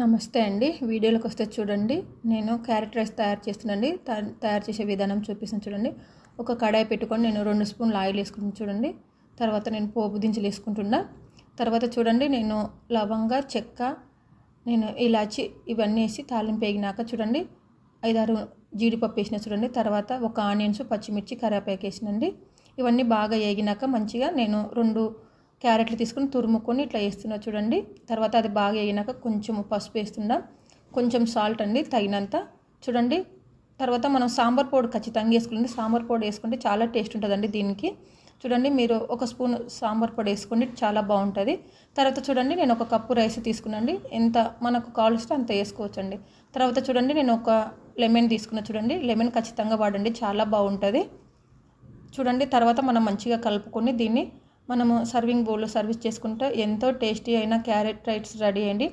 నమస్తే అండి. వీడియోలోకి వస్తే చూడండి, నేను క్యారెట్ రైస్ తయారు చేస్తున్నానండి. తయారు చేసే విధానం చూపిస్తాను చూడండి. ఒక కడాయి పెట్టుకొని నేను 2 స్పూన్ల ఆయిల్ వేసుకుంటున్నాను చూడండి. తర్వాత నేను పోపు దినుసులు వేసుకుంటున్నా. తర్వాత చూడండి, నేను లవంగ, చెక్క, నేను ఇలాచి ఇవన్నీ వేసి తాలింపు వేగినాక చూడండి 5-6 జీడిపప్పు వేసిన చూడండి. తర్వాత ఒక ఆనియన్స్, పచ్చిమిర్చి, కరివేపాకు వేసినండి. ఇవన్నీ బాగా వేగినాక మంచిగా నేను 2 క్యారెట్లు తీసుకుని తురుముకొని ఇట్లా వేస్తున్నా చూడండి. తర్వాత అది బాగా వేగినాక కొంచెం పసుపు వేస్తున్నా, కొంచెం సాల్ట్ అండి తగినంత చూడండి. తర్వాత మనం సాంబార్ పొడి ఖచ్చితంగా వేసుకోండి. సాంబార్ పొడి వేసుకుంటే చాలా టేస్ట్ ఉంటుందండి దీనికి. చూడండి, మీరు 1 స్పూన్ సాంబార్ పొడి వేసుకోండి, చాలా బాగుంటుంది. తర్వాత చూడండి, నేను 1 కప్పు రైస్ తీసుకున్నాండి. ఎంత మనకు కావాల్సితే అంత వేసుకోవచ్చండి. తర్వాత చూడండి, నేను 1 లెమన్ తీసుకున్నా చూడండి. లెమన్ ఖచ్చితంగా వాడండి, చాలా బాగుంటుంది చూడండి. తర్వాత మనం మంచిగా కలుపుకొని దీన్ని మనము సర్వింగ్ బౌల్లో సర్వీస్ చేసుకుంటే ఎంతో టేస్టీ అయిన క్యారెట్ రైస్ రెడీ అయ్యండి.